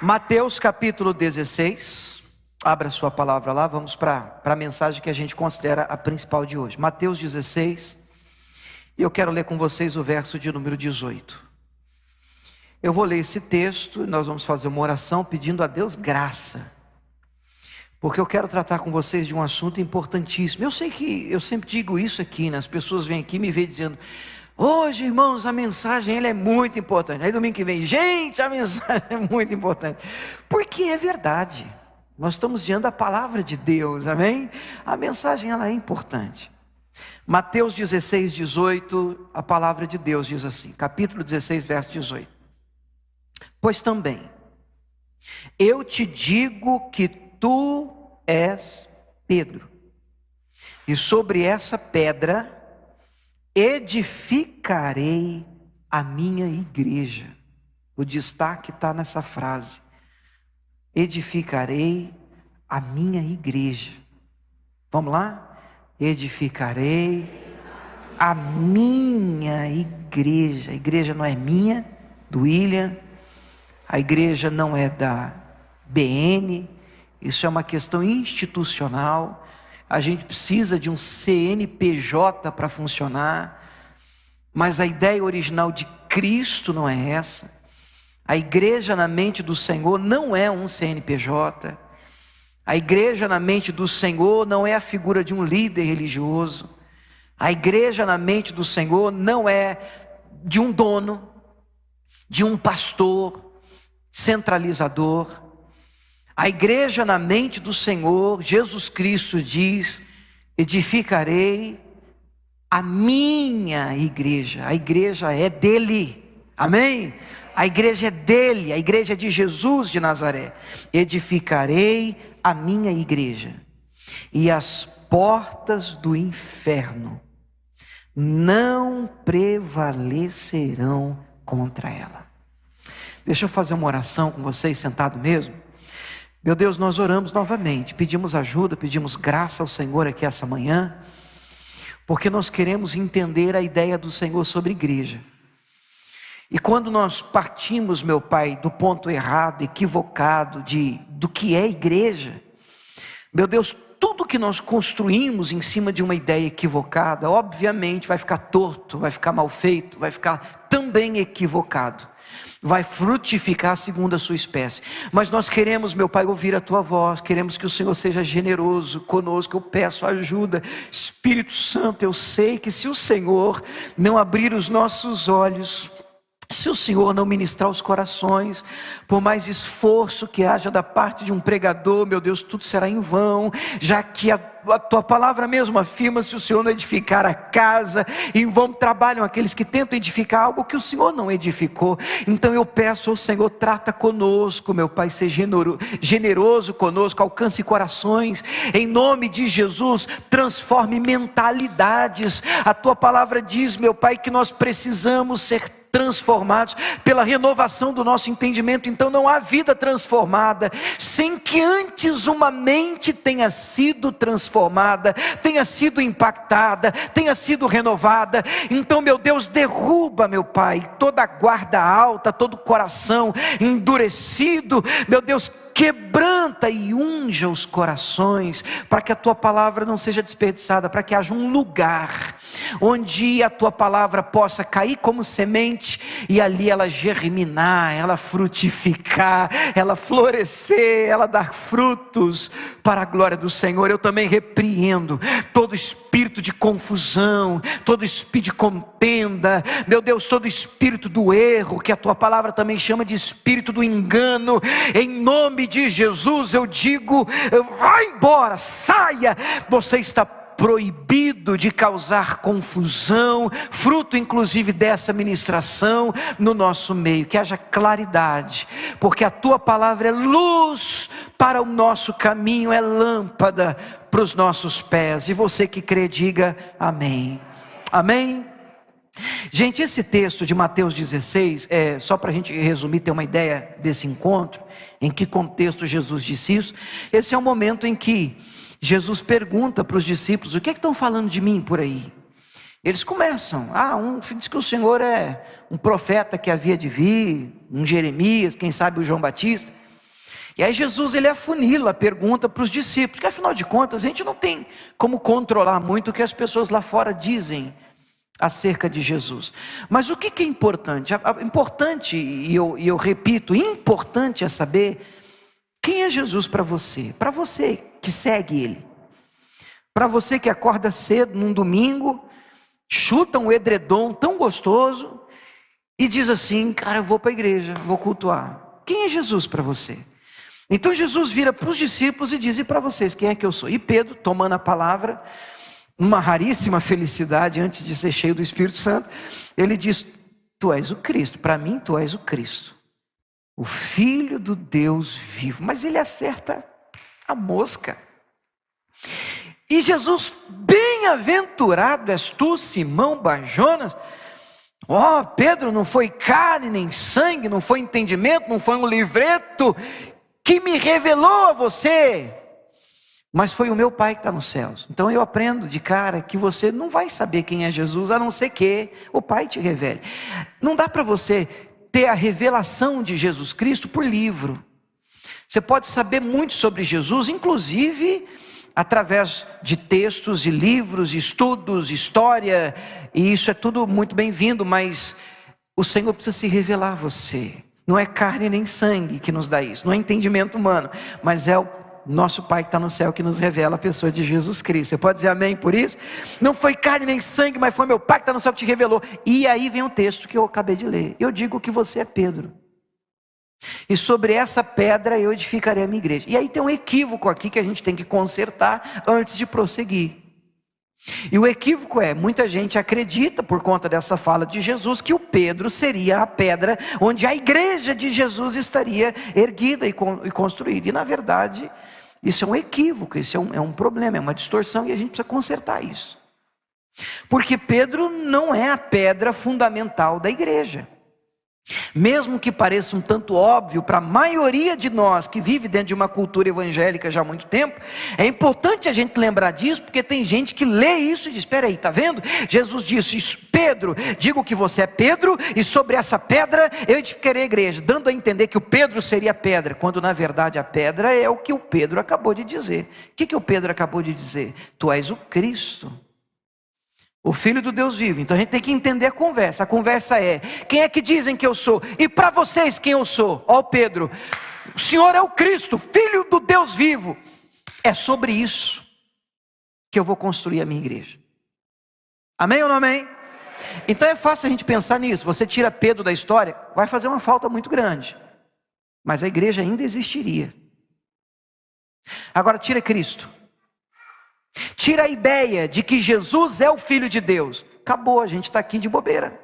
Mateus capítulo 16, abra sua palavra lá, vamos para a mensagem que a gente considera a principal de hoje. Mateus 16, e eu quero ler com vocês o verso de número 18. Eu vou ler esse texto e nós vamos fazer uma oração pedindo a Deus graça, porque eu quero tratar com vocês de um assunto importantíssimo. Eu sei que eu sempre digo isso aqui, né? As pessoas vêm aqui e me veem dizendo: hoje, irmãos, a mensagem ela é muito importante. Aí domingo que vem, gente, a mensagem é muito importante. Porque é verdade. Nós estamos diante da palavra de Deus, amém? A mensagem ela é importante. Mateus 16, 18, a palavra de Deus diz assim, capítulo 16, verso 18. Pois também, eu te digo que tu és Pedro, e sobre essa pedra edificarei a minha igreja. O destaque está nessa frase: edificarei a minha igreja. Vamos lá? Edificarei a minha igreja. A igreja não é minha, do William, a igreja não é da BN, isso é uma questão institucional. A gente precisa de um CNPJ para funcionar, mas a ideia original de Cristo não é essa. A igreja na mente do Senhor não é um CNPJ. A igreja na mente do Senhor não é a figura de um líder religioso. A igreja na mente do Senhor não é de um dono, de um pastor centralizador. A igreja na mente do Senhor, Jesus Cristo diz: edificarei a minha igreja. A igreja é dele, amém? A igreja é dele, a igreja é de Jesus de Nazaré. Edificarei a minha igreja, e as portas do inferno não prevalecerão contra ela. Deixa eu fazer uma oração com vocês, sentado mesmo. Meu Deus, nós oramos novamente, pedimos ajuda, pedimos graça ao Senhor aqui essa manhã, porque nós queremos entender a ideia do Senhor sobre igreja. E quando nós partimos, meu Pai, do ponto errado, equivocado, do que é igreja, meu Deus, tudo que nós construímos em cima de uma ideia equivocada, obviamente vai ficar torto, vai ficar mal feito, vai ficar também equivocado. Vai frutificar segundo a sua espécie. Mas nós queremos, meu Pai, ouvir a Tua voz. Queremos que o Senhor seja generoso conosco. Eu peço ajuda, Espírito Santo. Eu sei que se o Senhor não abrir os nossos olhos, se o Senhor não ministrar os corações, por mais esforço que haja da parte de um pregador, meu Deus, tudo será em vão, já que a Tua palavra mesmo afirma: se o Senhor não edificar a casa, em vão trabalham aqueles que tentam edificar algo que o Senhor não edificou. Então eu peço ao Senhor, trata conosco, meu Pai, seja generoso conosco, alcance corações, em nome de Jesus, transforme mentalidades. A Tua palavra diz, meu Pai, que nós precisamos ser transformados pela renovação do nosso entendimento. Então não há vida transformada sem que antes uma mente tenha sido transformada, tenha sido impactada, tenha sido renovada. Então, meu Deus, derruba, meu Pai, toda a guarda alta, todo o coração endurecido, meu Deus, quebranta e unja os corações, para que a Tua palavra não seja desperdiçada, para que haja um lugar onde a Tua palavra possa cair como semente, e ali ela germinar, ela frutificar, ela florescer, ela dar frutos para a glória do Senhor. Eu também repreendo todo espírito de confusão, todo espírito de contenda, meu Deus, todo espírito do erro, que a Tua palavra também chama de espírito do engano. Em nome de Jesus eu digo: vai embora, saia. Você está proibido de causar confusão, fruto inclusive dessa ministração no nosso meio. Que haja claridade, porque a Tua palavra é luz para o nosso caminho, é lâmpada para os nossos pés. E você que crê, diga amém. Amém? Gente, esse texto de Mateus 16, só para a gente resumir, ter uma ideia desse encontro, em que contexto Jesus disse isso. Esse é o momento em que Jesus pergunta para os discípulos: o que é que estão falando de mim por aí? Eles começam: um diz que o Senhor é um profeta que havia de vir, um Jeremias, quem sabe o João Batista. E aí Jesus, ele afunila a pergunta para os discípulos, porque afinal de contas a gente não tem como controlar muito o que as pessoas lá fora dizem acerca de Jesus. Mas o que é importante? Importante, e eu repito, importante é saber quem é Jesus para você que segue Ele, para você que acorda cedo num domingo, chuta um edredom tão gostoso e diz assim: cara, eu vou para a igreja, vou cultuar. Quem é Jesus para você? Então Jesus vira para os discípulos e diz: e para vocês, quem é que eu sou? E Pedro, tomando a palavra, uma raríssima felicidade antes de ser cheio do Espírito Santo, ele diz: tu és o Cristo, para mim tu és o Cristo, o Filho do Deus vivo. Mas ele acerta a mosca. E Jesus: bem-aventurado és tu, Simão Barjonas. Ó, Pedro, não foi carne nem sangue, não foi entendimento, não foi um livreto que me revelou a você, mas foi o meu Pai que está nos céus. Então eu aprendo de cara que você não vai saber quem é Jesus, a não ser que o Pai te revele. Não dá para você ter a revelação de Jesus Cristo por livro. Você pode saber muito sobre Jesus, inclusive através de textos, de livros, estudos, história, e isso é tudo muito bem-vindo, mas o Senhor precisa se revelar a você. Não é carne nem sangue que nos dá isso, não é entendimento humano, mas é o nosso Pai que está no céu que nos revela a pessoa de Jesus Cristo. Você pode dizer amém por isso? Não foi carne nem sangue, mas foi meu Pai que está no céu que te revelou. E aí vem o texto que eu acabei de ler: eu digo que você é Pedro, e sobre essa pedra eu edificarei a minha igreja. E aí tem um equívoco aqui que a gente tem que consertar antes de prosseguir. E o equívoco é: muita gente acredita, por conta dessa fala de Jesus, que o Pedro seria a pedra onde a igreja de Jesus estaria erguida e construída. E na verdade, isso é um equívoco, isso é um problema, é uma distorção, e a gente precisa consertar isso. Porque Pedro não é a pedra fundamental da igreja. Mesmo que pareça um tanto óbvio para a maioria de nós que vive dentro de uma cultura evangélica já há muito tempo, é importante a gente lembrar disso, porque tem gente que lê isso e diz: espera aí, está vendo? Jesus disse: Pedro, digo que você é Pedro, e sobre essa pedra eu edificarei a igreja, dando a entender que o Pedro seria a pedra, quando na verdade a pedra é o que o Pedro acabou de dizer. O que o Pedro acabou de dizer? Tu és o Cristo, o Filho do Deus vivo. Então a gente tem que entender a conversa. A conversa é: quem é que dizem que eu sou? E para vocês, quem eu sou? Ó Pedro, o Senhor é o Cristo, Filho do Deus vivo. É sobre isso que eu vou construir a minha igreja. Amém ou não amém? Então é fácil a gente pensar nisso. Você tira Pedro da história, vai fazer uma falta muito grande, mas a igreja ainda existiria. Agora tira Cristo, tira a ideia de que Jesus é o Filho de Deus, acabou, a gente está aqui de bobeira.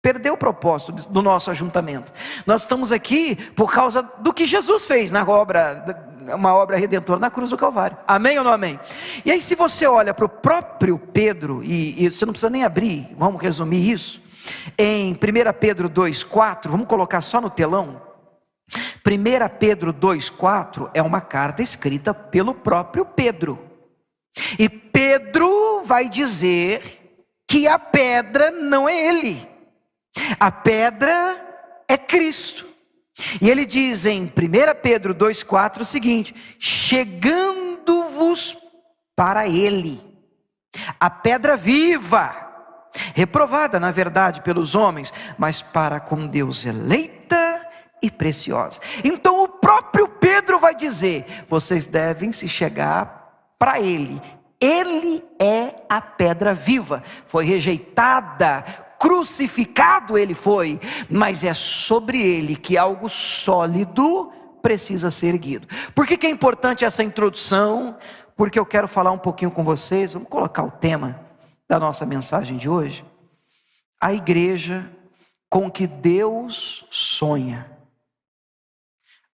Perdeu o propósito do nosso ajuntamento. Nós estamos aqui por causa do que Jesus fez na obra, uma obra redentora na cruz do Calvário. Amém ou não amém? E aí, se você olha para o próprio Pedro, e você não precisa nem abrir, vamos resumir isso, em 1 Pedro 2,4, vamos colocar só no telão. 1 Pedro 2,4 é uma carta escrita pelo próprio Pedro. E Pedro vai dizer que a pedra não é ele, a pedra é Cristo. E ele diz em 1 Pedro 2,4 o seguinte: chegando-vos para ele, a pedra viva, reprovada na verdade pelos homens, mas para com Deus eleita e preciosa. Então o próprio Pedro vai dizer: vocês devem se chegar para ele. Ele é a pedra viva, foi rejeitada, crucificado ele foi, mas é sobre ele que algo sólido precisa ser erguido. Por que é importante essa introdução? Porque eu quero falar um pouquinho com vocês. Vamos colocar o tema da nossa mensagem de hoje: a igreja com que Deus sonha.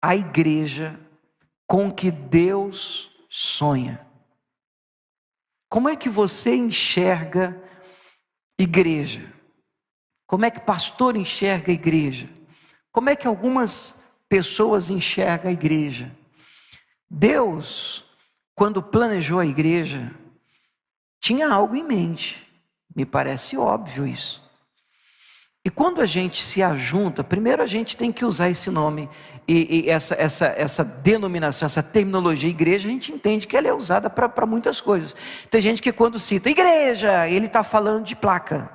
A igreja com que Deus sonha. Como é que você enxerga igreja? Como é que pastor enxerga a igreja? Como é que algumas pessoas enxergam a igreja? Deus, quando planejou a igreja, tinha algo em mente. Me parece óbvio isso. E quando a gente se ajunta, primeiro a gente tem que usar esse nome e essa denominação, essa terminologia igreja, a gente entende que ela é usada para muitas coisas. Tem gente que quando cita igreja, ele está falando de placa.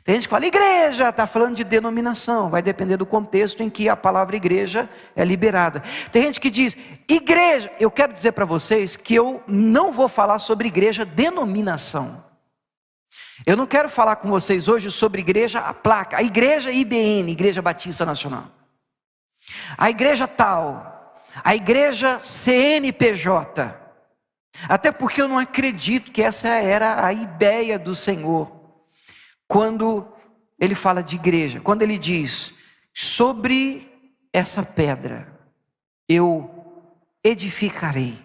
Tem gente que fala igreja, está falando de denominação, vai depender do contexto em que a palavra igreja é liberada. Tem gente que diz igreja, eu quero dizer para vocês que eu não vou falar sobre igreja denominação. Eu não quero falar com vocês hoje sobre igreja, a placa, a igreja IBN, Igreja Batista Nacional. A igreja tal, a igreja CNPJ. Até porque eu não acredito que essa era a ideia do Senhor. Quando ele fala de igreja, quando ele diz, sobre essa pedra, eu edificarei,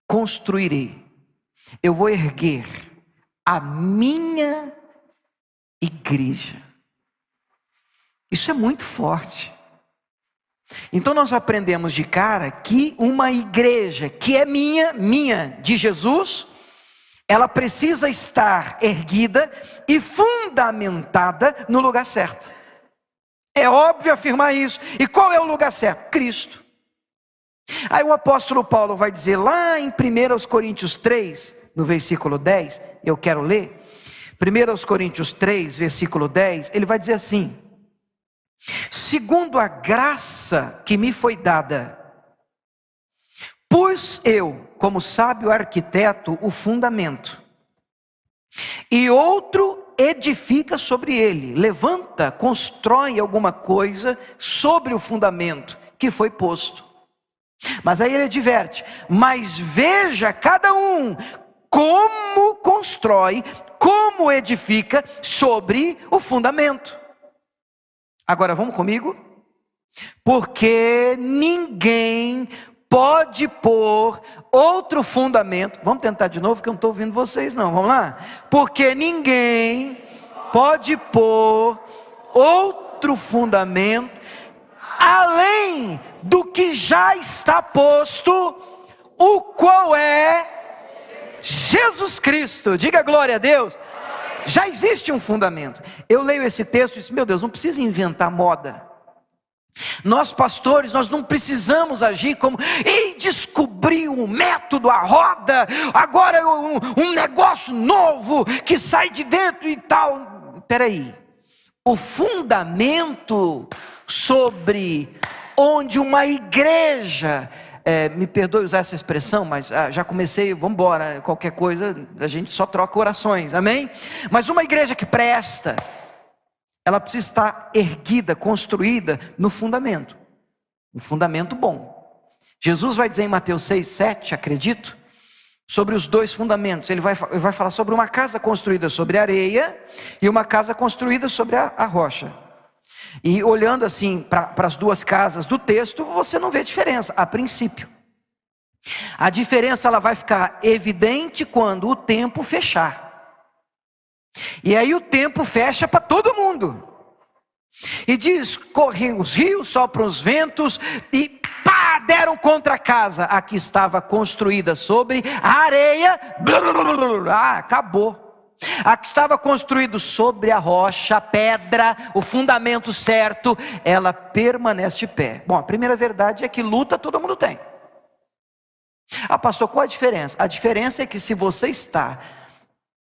construirei, eu vou erguer a minha igreja. Isso é muito forte. Então nós aprendemos de cara que uma igreja que é minha, de Jesus, ela precisa estar erguida e fundamentada no lugar certo. É óbvio afirmar isso. E qual é o lugar certo? Cristo. Aí o apóstolo Paulo vai dizer lá em 1 Coríntios 3, no versículo 10, eu quero ler. 1 Coríntios 3, versículo 10, ele vai dizer assim: segundo a graça que me foi dada, pus eu, como sábio arquiteto, o fundamento, e outro edifica sobre ele, levanta, constrói alguma coisa sobre o fundamento que foi posto. Mas aí ele adverte, mas veja cada um como constrói, como edifica sobre o fundamento. Agora vamos comigo? Porque ninguém pode pôr outro fundamento. Vamos tentar de novo que eu não estou ouvindo vocês não, vamos lá? Porque ninguém pode pôr outro fundamento além do que já está posto, o qual é Jesus Cristo. Diga glória a Deus. Já existe um fundamento. Eu leio esse texto e disse, meu Deus, não precisa inventar moda. Nós pastores, nós não precisamos agir como, ei, descobri um método, a roda, agora um negócio novo que sai de dentro e tal. Espera aí, o fundamento sobre onde uma igreja, me perdoe usar essa expressão, mas já comecei, vamos embora, qualquer coisa, a gente só troca orações, amém? Mas uma igreja que presta, ela precisa estar erguida, construída no fundamento, um fundamento bom. Jesus vai dizer em Mateus 6, 7, acredito, sobre os dois fundamentos. Ele vai falar sobre uma casa construída sobre areia e uma casa construída sobre a rocha. E olhando assim para as duas casas do texto, você não vê diferença, a princípio. A diferença ela vai ficar evidente quando o tempo fechar. E aí o tempo fecha para todo mundo. E diz, correm os rios, sopram os ventos e pá, deram contra a casa. A que estava construída sobre a areia, acabou. A que estava construída sobre a rocha, a pedra, o fundamento certo, ela permanece de pé. Bom, a primeira verdade é que luta todo mundo tem. Pastor, qual a diferença? A diferença é que se você está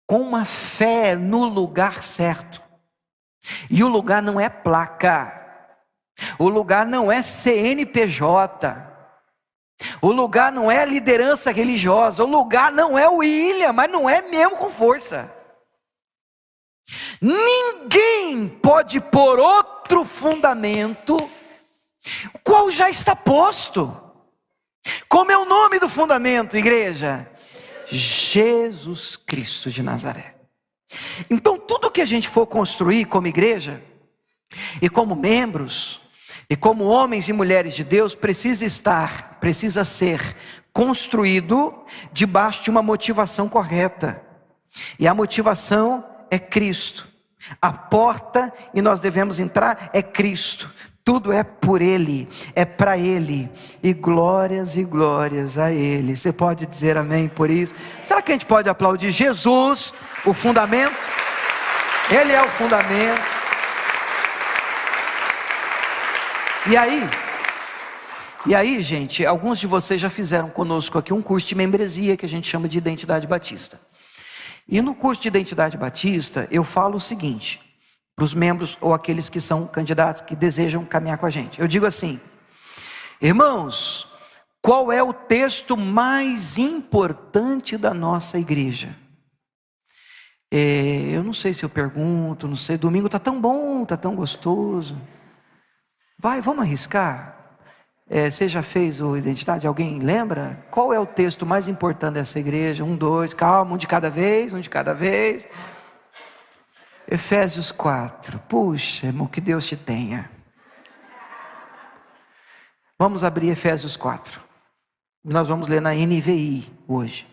com uma fé no lugar certo, e o lugar não é placa, o lugar não é CNPJ, o lugar não é liderança religiosa, o lugar não é o William, mas não é mesmo com força. Ninguém pode pôr outro fundamento, qual já está posto. Como é o nome do fundamento, igreja? Jesus Cristo de Nazaré. Então tudo que a gente for construir como igreja, e como membros, e como homens e mulheres de Deus, precisa ser construído debaixo de uma motivação correta. E a motivação é Cristo. A porta, e nós devemos entrar, é Cristo. Tudo é por Ele, é para Ele, e glórias a Ele. Você pode dizer amém por isso? Será que a gente pode aplaudir Jesus, o fundamento? Ele é o fundamento. E aí, gente, alguns de vocês já fizeram conosco aqui um curso de membresia que a gente chama de Identidade Batista. E no curso de Identidade Batista, eu falo o seguinte, para os membros ou aqueles que são candidatos, que desejam caminhar com a gente. Eu digo assim: irmãos, qual é o texto mais importante da nossa igreja? Eu não sei se eu pergunto, não sei, domingo está tão bom, está tão gostoso. Vamos arriscar? Você já fez o Identidade? Alguém lembra? Qual é o texto mais importante dessa igreja? 1, 2, calma, um de cada vez. Efésios 4. Puxa, irmão, que Deus te tenha. Vamos abrir Efésios 4. Nós vamos ler na NVI hoje.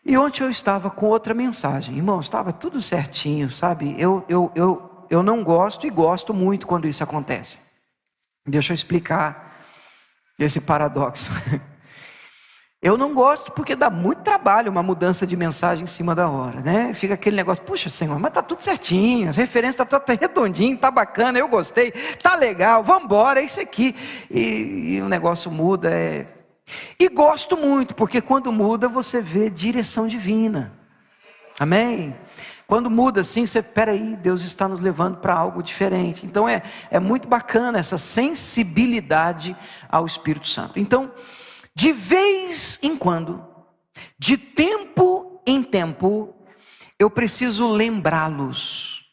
E ontem eu estava com outra mensagem. Irmão, estava tudo certinho, sabe? Eu não gosto e gosto muito quando isso acontece. Deixa eu explicar esse paradoxo. Eu não gosto porque dá muito trabalho uma mudança de mensagem em cima da hora, né? Fica aquele negócio, puxa Senhor, mas tá tudo certinho, as referências tá redondinho, tá bacana, eu gostei, tá legal, vamos embora, é isso aqui. E o negócio muda. E gosto muito, porque quando muda você vê direção divina. Amém? Quando muda assim, você, peraí, Deus está nos levando para algo diferente. Então é muito bacana essa sensibilidade ao Espírito Santo. Então, de vez em quando, de tempo em tempo, eu preciso lembrá-los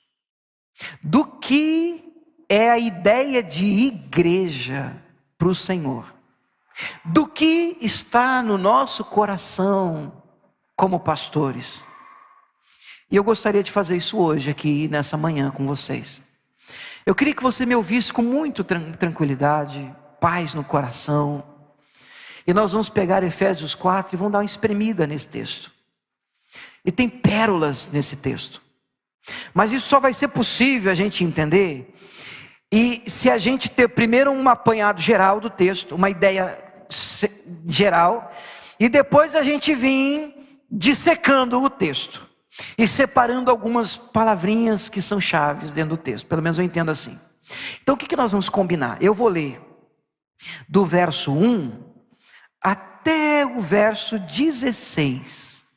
do que é a ideia de igreja para o Senhor, do que está no nosso coração como pastores. E eu gostaria de fazer isso hoje, aqui nessa manhã com vocês. Eu queria que você me ouvisse com muita tranquilidade, paz no coração. E nós vamos pegar Efésios 4 e vamos dar uma espremida nesse texto. E tem pérolas nesse texto. Mas isso só vai ser possível a gente entender, e se a gente ter primeiro um apanhado geral do texto, uma ideia geral, e depois a gente vir dissecando o texto. E separando algumas palavrinhas que são chaves dentro do texto. Pelo menos eu entendo assim. Então o que nós vamos combinar? Eu vou ler do verso 1 até o verso 16.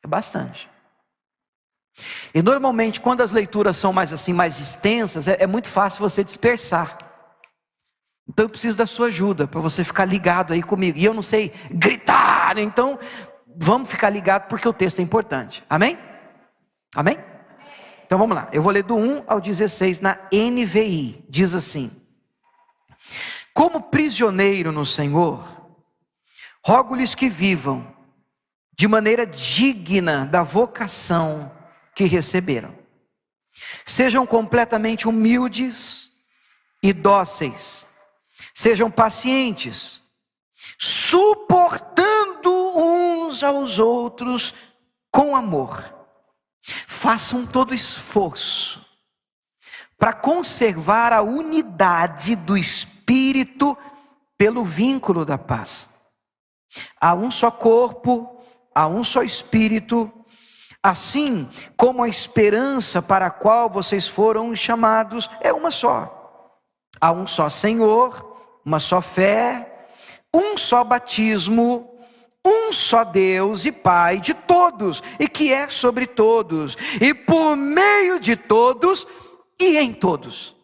É bastante. E normalmente quando as leituras são mais extensas, é muito fácil você dispersar. Então eu preciso da sua ajuda, para você ficar ligado aí comigo. E eu não sei gritar, então vamos ficar ligados porque o texto é importante. Amém? Amém? Então vamos lá. Eu vou ler do 1 ao 16 na NVI. Diz assim: como prisioneiro no Senhor, rogo-lhes que vivam de maneira digna da vocação que receberam. Sejam completamente humildes e dóceis. Sejam pacientes, suportando uns aos outros com amor. Façam todo esforço para conservar a unidade do Espírito pelo vínculo da paz. Há um só corpo, há um só Espírito, assim como a esperança para a qual vocês foram chamados é uma só. Há um só Senhor, uma só fé, um só batismo, um só Deus e Pai de todos, e que é sobre todos, e por meio de todos, e em todos.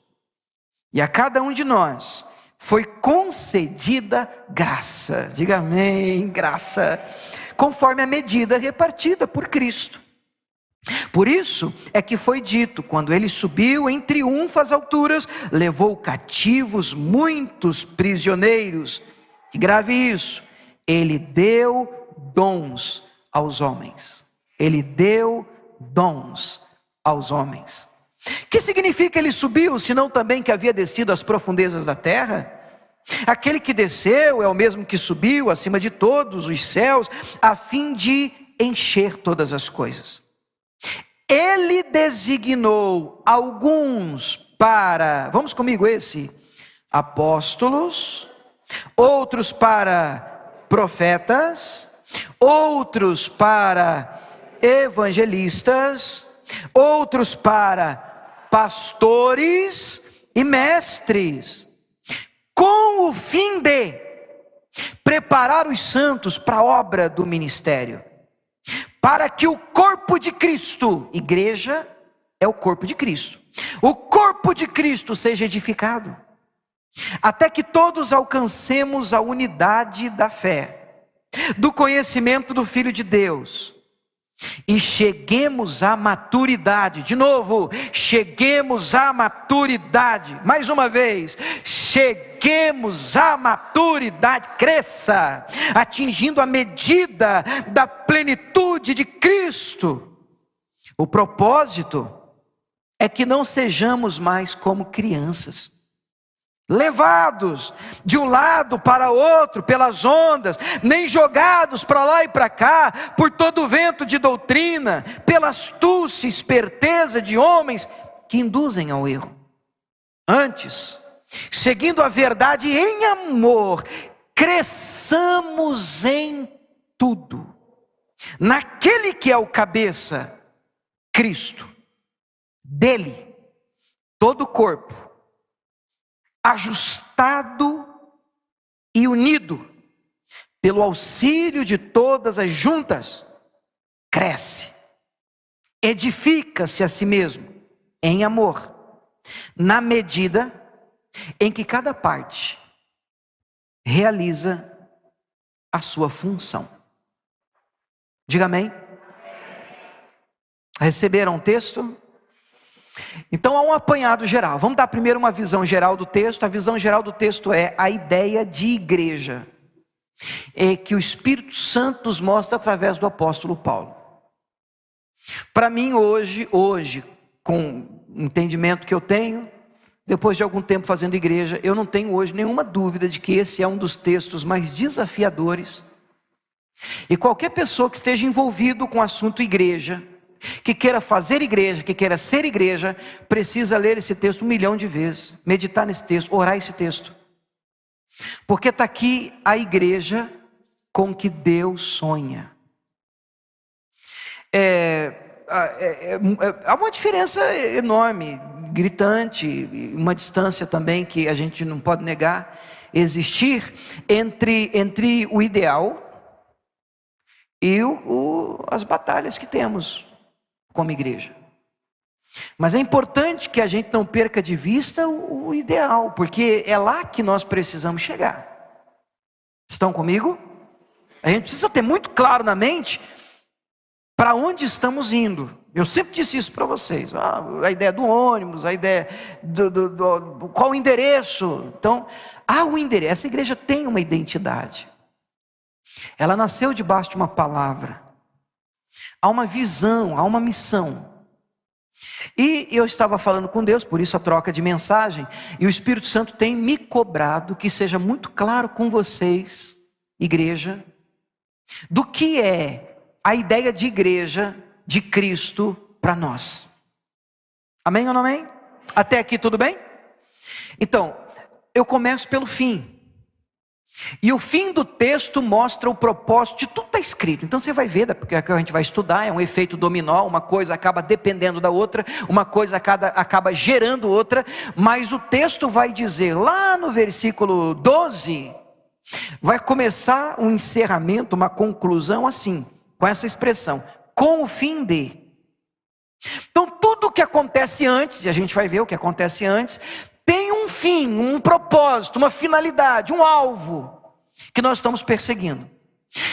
E a cada um de nós foi concedida graça, diga amém, graça, conforme a medida repartida por Cristo. Por isso é que foi dito, quando ele subiu em triunfo às alturas, levou cativos muitos prisioneiros, e grave isso, ele deu dons aos homens. Ele deu dons aos homens. Que significa ele subiu, senão também que havia descido às profundezas da terra? Aquele que desceu é o mesmo que subiu acima de todos os céus, a fim de encher todas as coisas. Ele designou alguns para, vamos comigo esse, apóstolos, outros para profetas, outros para evangelistas, outros para pastores e mestres, com o fim de preparar os santos para a obra do ministério, para que o corpo de Cristo, igreja é o corpo de Cristo, o corpo de Cristo seja edificado, até que todos alcancemos a unidade da fé, do conhecimento do Filho de Deus, e cheguemos à maturidade. De novo, cheguemos à maturidade. Mais uma vez, cheguemos à maturidade. Cresça, atingindo a medida da plenitude de Cristo. O propósito é que não sejamos mais como crianças, levados de um lado para outro pelas ondas, nem jogados para lá e para cá por todo o vento de doutrina, pela astúcia e esperteza de homens que induzem ao erro. Antes, seguindo a verdade em amor, cresçamos em tudo naquele que é o cabeça, Cristo. Dele todo o corpo, ajustado e unido pelo auxílio de todas as juntas, cresce, edifica-se a si mesmo em amor, na medida em que cada parte realiza a sua função. Diga amém. Receberam o texto? Então há um apanhado geral. Vamos dar primeiro uma visão geral do texto. A visão geral do texto é a ideia de igreja, que o Espírito Santo nos mostra através do apóstolo Paulo. Para mim hoje, com o entendimento que eu tenho, depois de algum tempo fazendo igreja, eu não tenho hoje nenhuma dúvida de que esse é um dos textos mais desafiadores. E qualquer pessoa que esteja envolvido com o assunto igreja, que queira fazer igreja, que queira ser igreja, precisa ler esse texto 1 milhão de vezes, meditar nesse texto, orar esse texto, porque está aqui a igreja com que Deus sonha. Há uma diferença enorme, gritante, uma distância também que a gente não pode negar existir entre o ideal e as batalhas que temos como igreja. Mas é importante que a gente não perca de vista o ideal, porque é lá que nós precisamos chegar. Estão comigo? A gente precisa ter muito claro na mente para onde estamos indo. Eu sempre disse isso para vocês. A ideia do ônibus, a ideia qual o endereço. Então, há um endereço. Essa igreja tem uma identidade. Ela nasceu debaixo de uma palavra. Há uma visão, há uma missão. E eu estava falando com Deus, por isso a troca de mensagem, e o Espírito Santo tem me cobrado que seja muito claro com vocês, igreja, do que é a ideia de igreja de Cristo para nós. Amém ou não amém? Até aqui tudo bem? Então, eu começo pelo fim. E o fim do texto mostra o propósito de tudo está escrito. Então você vai ver, porque a gente vai estudar, é um efeito dominó, uma coisa acaba dependendo da outra, uma coisa acaba gerando outra, mas o texto vai dizer, lá no versículo 12, vai começar um encerramento, uma conclusão assim, com essa expressão, com o fim de. Então tudo o que acontece antes, e a gente vai ver o que acontece antes, tem um fim, um propósito, uma finalidade, um alvo que nós estamos perseguindo.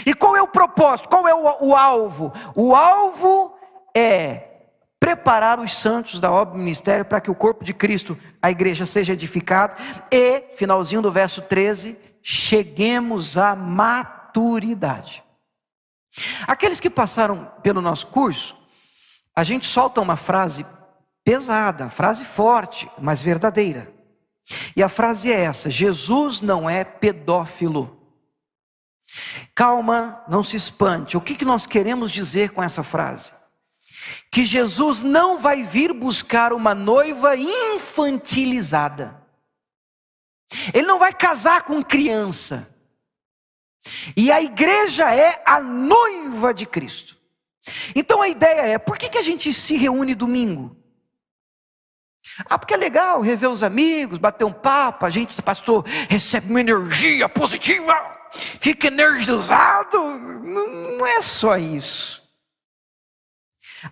E qual é o propósito? Qual é o alvo? O alvo é preparar os santos da obra do ministério para que o corpo de Cristo, a igreja, seja edificado e, finalzinho do verso 13, cheguemos à maturidade. Aqueles que passaram pelo nosso curso, a gente solta uma frase pesada, frase forte, mas verdadeira. E a frase é essa: Jesus não é pedófilo. Calma, não se espante. O que nós queremos dizer com essa frase? Que Jesus não vai vir buscar uma noiva infantilizada. Ele não vai casar com criança. E a igreja é a noiva de Cristo. Então a ideia é, por que a gente se reúne domingo? Porque é legal rever os amigos, bater um papo, a gente, pastor, recebe uma energia positiva, fica energizado. Não é só isso.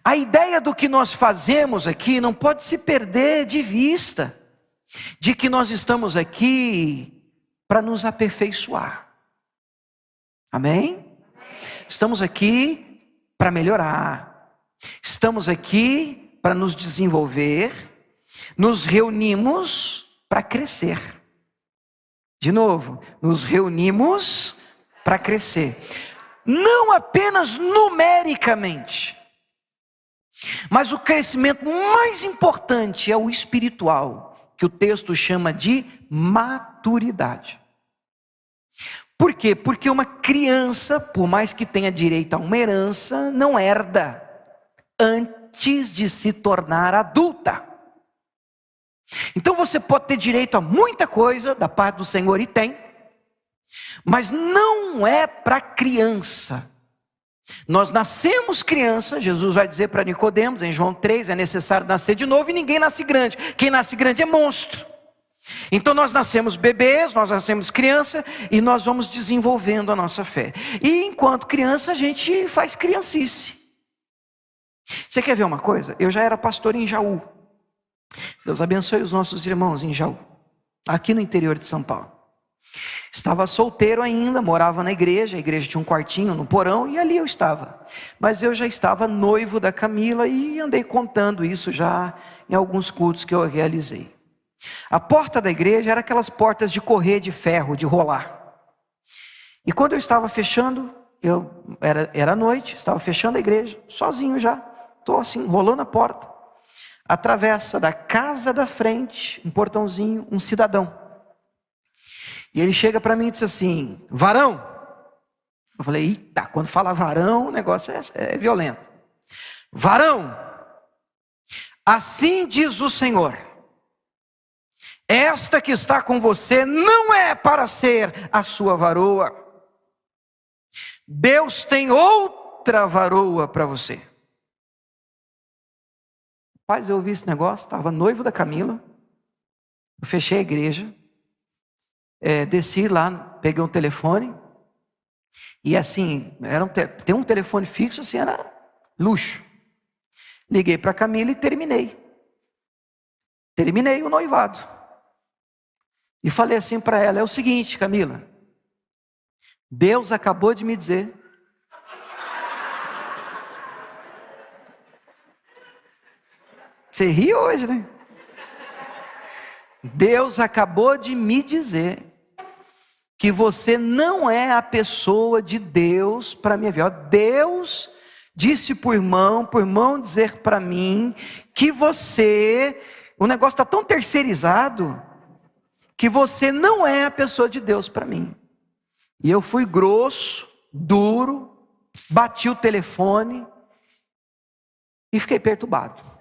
A ideia do que nós fazemos aqui não pode se perder de vista, de que nós estamos aqui para nos aperfeiçoar. Amém? Estamos aqui para melhorar, estamos aqui para nos desenvolver, nos reunimos para crescer. De novo, nos reunimos para crescer, não apenas numericamente, mas o crescimento mais importante é o espiritual, que o texto chama de maturidade. Por quê? Porque uma criança, por mais que tenha direito a uma herança, não herda antes de se tornar adulta. Então você pode ter direito a muita coisa da parte do Senhor, e tem, mas não é para criança. Nós nascemos criança, Jesus vai dizer para Nicodemos em João 3, é necessário nascer de novo, e ninguém nasce grande. Quem nasce grande é monstro. Então nós nascemos bebês, nós nascemos criança, e nós vamos desenvolvendo a nossa fé. E enquanto criança a gente faz criancice. Você quer ver uma coisa? Eu já era pastor em Jaú. Deus abençoe os nossos irmãos em Jaú, aqui no interior de São Paulo. Estava solteiro ainda, morava na igreja, a igreja tinha um quartinho no porão, e ali eu estava. Mas eu já estava noivo da Camila, e andei contando isso já em alguns cultos que eu realizei. A porta da igreja era aquelas portas de correr de ferro, de rolar. E quando eu estava fechando, era noite, estava fechando a igreja, sozinho já, estou assim, rolando a porta. Atravessa da casa da frente, um portãozinho, um cidadão. E ele chega para mim e diz assim: varão. Eu falei: eita, quando fala varão, o negócio é violento. Varão, assim diz o Senhor: esta que está com você não é para ser a sua varoa. Deus tem outra varoa para você. Rapaz, eu ouvi esse negócio, estava noivo da Camila, eu fechei a igreja, desci lá, peguei um telefone, e assim, tem um telefone fixo, assim, era luxo. Liguei para a Camila e terminei o noivado. E falei assim para ela: é o seguinte, Camila, Deus acabou de me dizer você ri hoje, né? Deus acabou de me dizer que você não é a pessoa de Deus para minha vida. Deus disse para o irmão dizer para mim que o negócio está tão terceirizado, que você não é a pessoa de Deus para mim. E eu fui grosso, duro, bati o telefone e fiquei perturbado.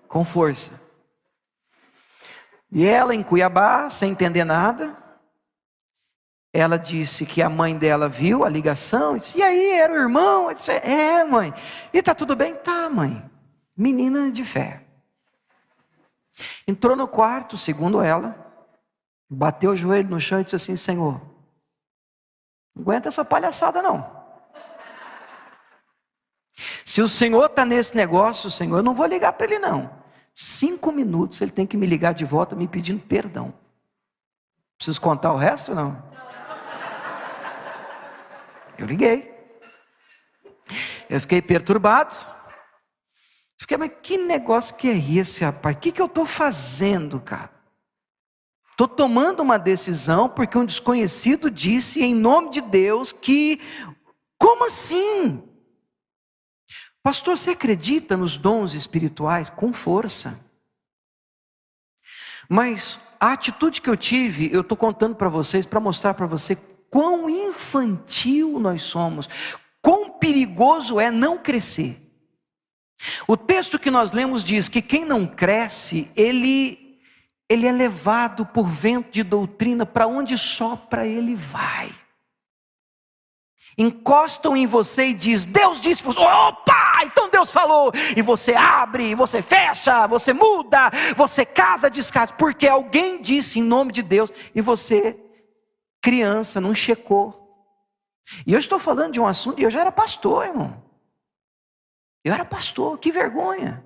Com força. E ela em Cuiabá, sem entender nada, ela disse que a mãe dela viu a ligação, e disse: e aí, era o irmão? Eu disse: mãe, e tá tudo bem? Tá, mãe. Menina de fé. Entrou no quarto, segundo ela, bateu o joelho no chão e disse assim: Senhor, não aguenta essa palhaçada não. Se o Senhor está nesse negócio, Senhor, eu não vou ligar para ele não. 5 minutos ele tem que me ligar de volta me pedindo perdão. Preciso contar o resto ou não? Eu liguei. Eu fiquei perturbado. Mas que negócio que é esse, rapaz? O que eu estou fazendo, cara? Estou tomando uma decisão porque um desconhecido disse em nome de Deus que... Como assim? Pastor, você acredita nos dons espirituais? Com força. Mas a atitude que eu tive, eu estou contando para vocês, para mostrar para você quão infantil nós somos, quão perigoso é não crescer. O texto que nós lemos diz que quem não cresce, ele é levado por vento de doutrina, para onde sopra ele vai. encostam em você e diz: Deus disse, opa, então Deus falou, e você abre, você fecha, você muda, você casa, descasa, porque alguém disse em nome de Deus, e você, criança, não checou. E eu estou falando de um assunto, e eu já era pastor, irmão. Eu era pastor, que vergonha,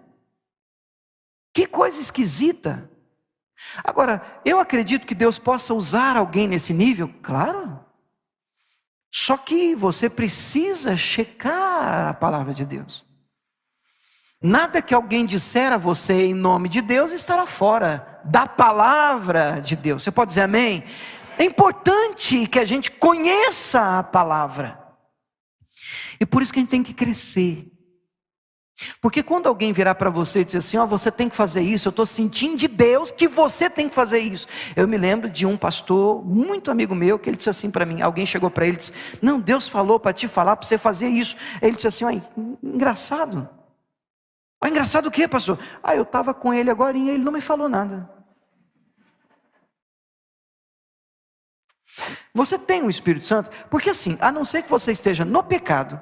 que coisa esquisita. Agora, eu acredito que Deus possa usar alguém nesse nível, claro. Só que você precisa checar a palavra de Deus. Nada que alguém disser a você em nome de Deus estará fora da palavra de Deus. Você pode dizer amém? É importante que a gente conheça a palavra. E por isso que a gente tem que crescer. Porque quando alguém virar para você e dizer assim, você tem que fazer isso, eu estou sentindo de Deus que você tem que fazer isso. Eu me lembro de um pastor, muito amigo meu, que ele disse assim para mim, alguém chegou para ele e disse, não, Deus falou para te falar, para você fazer isso. Ele disse assim, engraçado. Engraçado o quê, pastor? Eu estava com ele agora e ele não me falou nada. Você tem o Espírito Santo? Porque assim, a não ser que você esteja no pecado,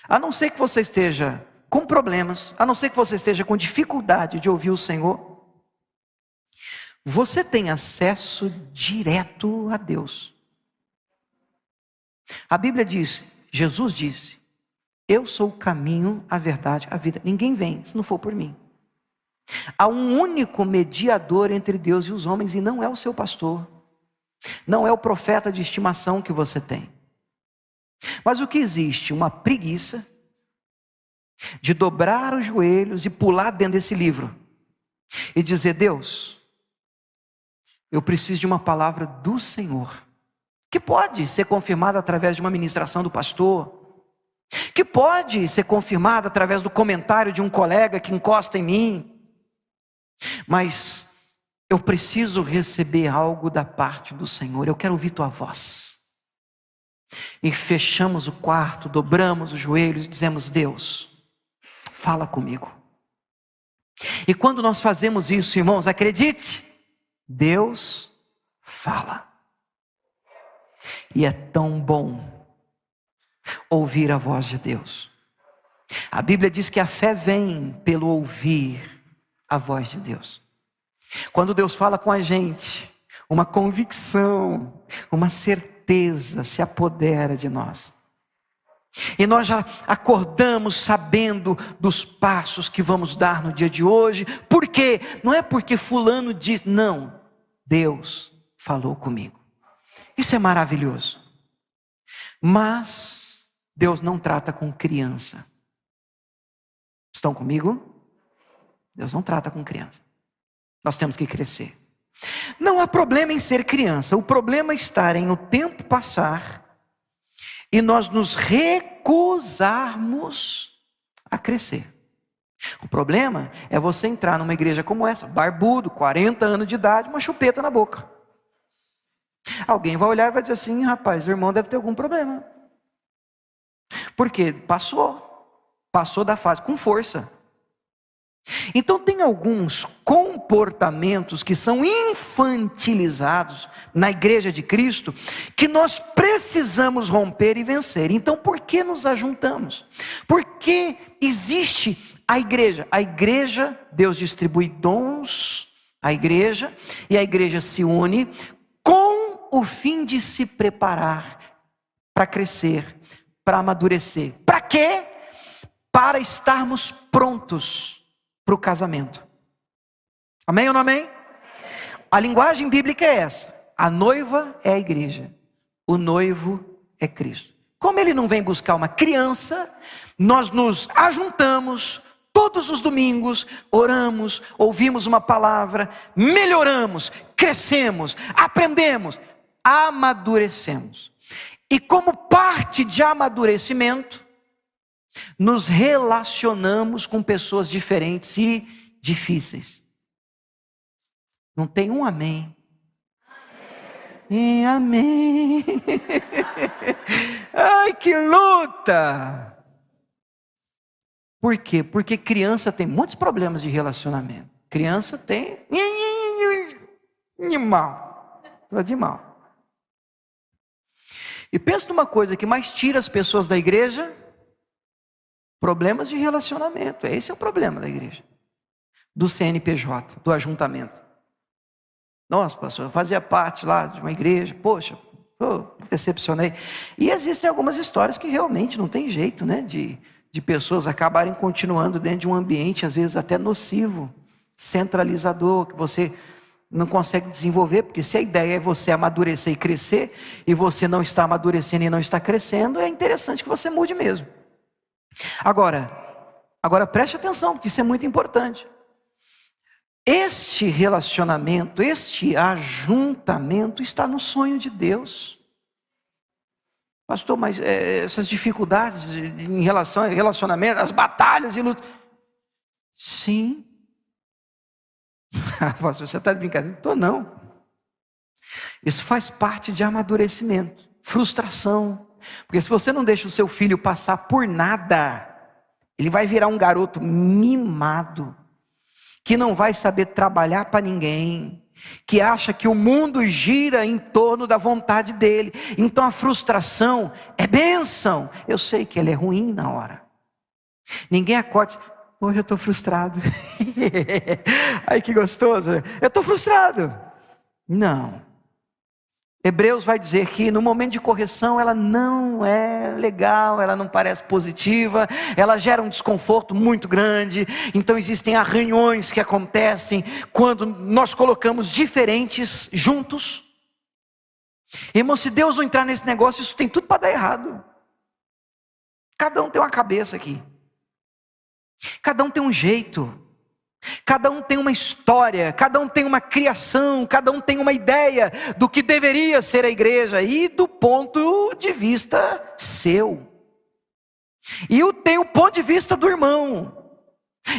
a não ser que você esteja com problemas, a não ser que você esteja com dificuldade de ouvir o Senhor, você tem acesso direto a Deus. A Bíblia diz, Jesus disse, eu sou o caminho, a verdade, a vida. Ninguém vem se não for por mim. Há um único mediador entre Deus e os homens, e não é o seu pastor, não é o profeta de estimação que você tem. Mas o que existe? Uma preguiça de dobrar os joelhos e pular dentro desse livro e dizer, Deus, eu preciso de uma palavra do Senhor, que pode ser confirmada através de uma ministração do pastor, que pode ser confirmada através do comentário de um colega que encosta em mim, mas eu preciso receber algo da parte do Senhor, eu quero ouvir tua voz. E fechamos o quarto, dobramos os joelhos e dizemos, Deus, fala comigo. E quando nós fazemos isso, irmãos, acredite, Deus fala. E é tão bom ouvir a voz de Deus. A Bíblia diz que a fé vem pelo ouvir a voz de Deus. Quando Deus fala com a gente, uma convicção, uma certeza se apodera de nós. E nós já acordamos sabendo dos passos que vamos dar no dia de hoje. Por quê? Não é porque fulano diz, não. Deus falou comigo. Isso é maravilhoso. Mas Deus não trata com criança. Estão comigo? Deus não trata com criança. Nós temos que crescer. Não há problema em ser criança, o problema está em o tempo passar e nós nos recusarmos a crescer. O problema é você entrar numa igreja como essa, barbudo, 40 anos de idade, uma chupeta na boca. Alguém vai olhar e vai dizer assim, rapaz, o irmão deve ter algum problema. Porque passou da fase com força. Então tem alguns comportamentos que são infantilizados na igreja de Cristo, que nós precisamos romper e vencer. Então por que nos ajuntamos? Porque existe a igreja. A igreja, Deus distribui dons à igreja, e a igreja se une com o fim de se preparar para crescer, para amadurecer. Para quê? Para estarmos prontos para o casamento. Amém ou não amém? A linguagem bíblica é essa. A noiva é a igreja. O noivo é Cristo. Como ele não vem buscar uma criança, nós nos ajuntamos todos os domingos, oramos, ouvimos uma palavra, melhoramos, crescemos, aprendemos, amadurecemos. E como parte de amadurecimento, nos relacionamos com pessoas diferentes e difíceis. Não tem um amém? Amém. Amém. Ai, que luta! Por quê? Porque criança tem muitos problemas de relacionamento. Criança tem de mal. E pensa numa coisa que mais tira as pessoas da igreja: problemas de relacionamento. Esse é o problema da igreja, do CNPJ, do ajuntamento. Nossa, pastor, eu fazia parte lá de uma igreja, poxa, decepcionei. E existem algumas histórias que realmente não tem jeito, né? De pessoas acabarem continuando dentro de um ambiente, às vezes até nocivo, centralizador, que você não consegue desenvolver, porque se a ideia é você amadurecer e crescer, e você não está amadurecendo e não está crescendo, é interessante que você mude mesmo. Agora preste atenção, porque isso é muito importante. Este relacionamento, este ajuntamento está no sonho de Deus. Pastor, mas essas dificuldades em relação ao relacionamento, as batalhas e lutas. Sim. Pastor, você está de brincadeira? Não estou, não. Isso faz parte de amadurecimento, frustração. Porque se você não deixa o seu filho passar por nada, ele vai virar um garoto mimado, que não vai saber trabalhar para ninguém, que acha que o mundo gira em torno da vontade dele. Então a frustração é bênção. Eu sei que ele é ruim na hora. Ninguém acorda, hoje eu estou frustrado. Ai, que gostoso, eu estou frustrado. Não. Hebreus vai dizer que no momento de correção ela não é legal, ela não parece positiva, ela gera um desconforto muito grande. Então existem arranhões que acontecem quando nós colocamos diferentes juntos. Irmão, se Deus não entrar nesse negócio, isso tem tudo para dar errado. Cada um tem uma cabeça aqui, cada um tem um jeito, cada um tem uma história, cada um tem uma criação, cada um tem uma ideia do que deveria ser a igreja e do ponto de vista seu. E tem o ponto de vista do irmão.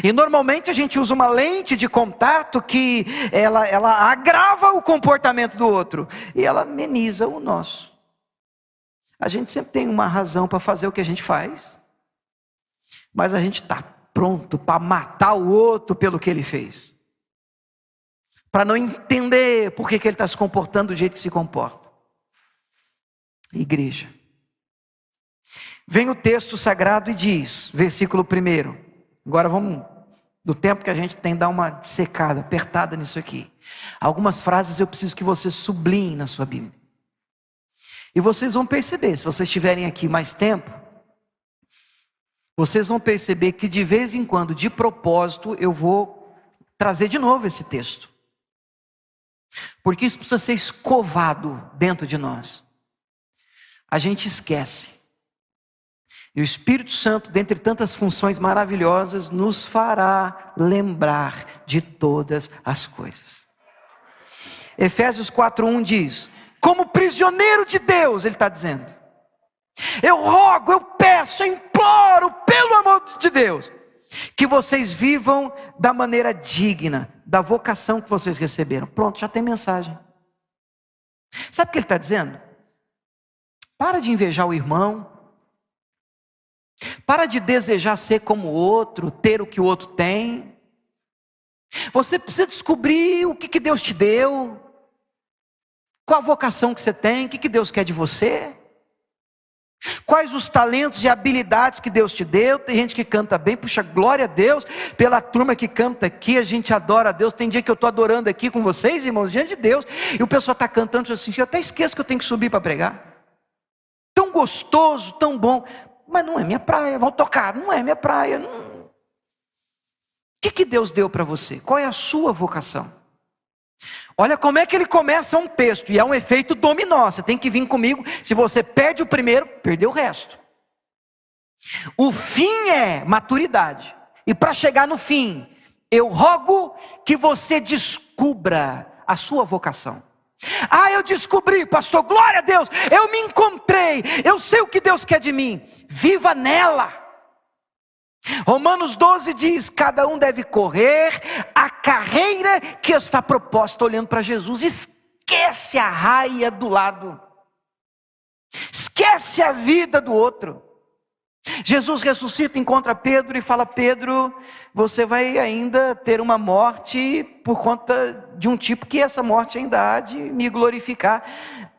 E normalmente a gente usa uma lente de contato que ela agrava o comportamento do outro e ela ameniza o nosso. A gente sempre tem uma razão para fazer o que a gente faz, mas a gente está pronto para matar o outro pelo que ele fez, para não entender por que ele está se comportando do jeito que se comporta. Igreja, vem o texto sagrado e diz, versículo 1, agora vamos, do tempo que a gente tem, dar uma secada, apertada nisso aqui. Algumas frases eu preciso que você sublinhe na sua Bíblia, e vocês vão perceber, se vocês estiverem aqui mais tempo, vocês vão perceber que de vez em quando, de propósito, eu vou trazer de novo esse texto. Porque isso precisa ser escovado dentro de nós. A gente esquece. E o Espírito Santo, dentre tantas funções maravilhosas, nos fará lembrar de todas as coisas. Efésios 4:1 diz, como prisioneiro de Deus, ele está dizendo, eu rogo, eu peço, eu imploro, pelo amor de Deus, que vocês vivam da maneira digna, da vocação que vocês receberam. Pronto, já tem mensagem. Sabe o que ele está dizendo? Para de invejar o irmão, para de desejar ser como o outro, ter o que o outro tem. Você precisa descobrir o que Deus te deu, qual a vocação que você tem, o que Deus quer de você. Quais os talentos e habilidades que Deus te deu? Tem gente que canta bem, puxa, glória a Deus pela turma que canta aqui, a gente adora a Deus. Tem dia que eu estou adorando aqui com vocês, irmãos, diante de Deus, e o pessoal está cantando assim, eu até esqueço que eu tenho que subir para pregar. Tão gostoso, tão bom, mas não é minha praia. Vou tocar, não é minha praia. Não. O que Deus deu para você? Qual é a sua vocação? Olha como é que ele começa um texto, e é um efeito dominó, você tem que vir comigo, se você perde o primeiro, perdeu o resto. O fim é maturidade, e para chegar no fim, eu rogo que você descubra a sua vocação. Ah, eu descobri, pastor, glória a Deus, eu me encontrei, eu sei o que Deus quer de mim, viva nela. Romanos 12 diz, cada um deve correr a carreira que está proposta olhando para Jesus. Esquece a raia do lado, esquece a vida do outro. Jesus ressuscita, encontra Pedro e fala: Pedro, você vai ainda ter uma morte por conta de um tipo que essa morte ainda há de me glorificar.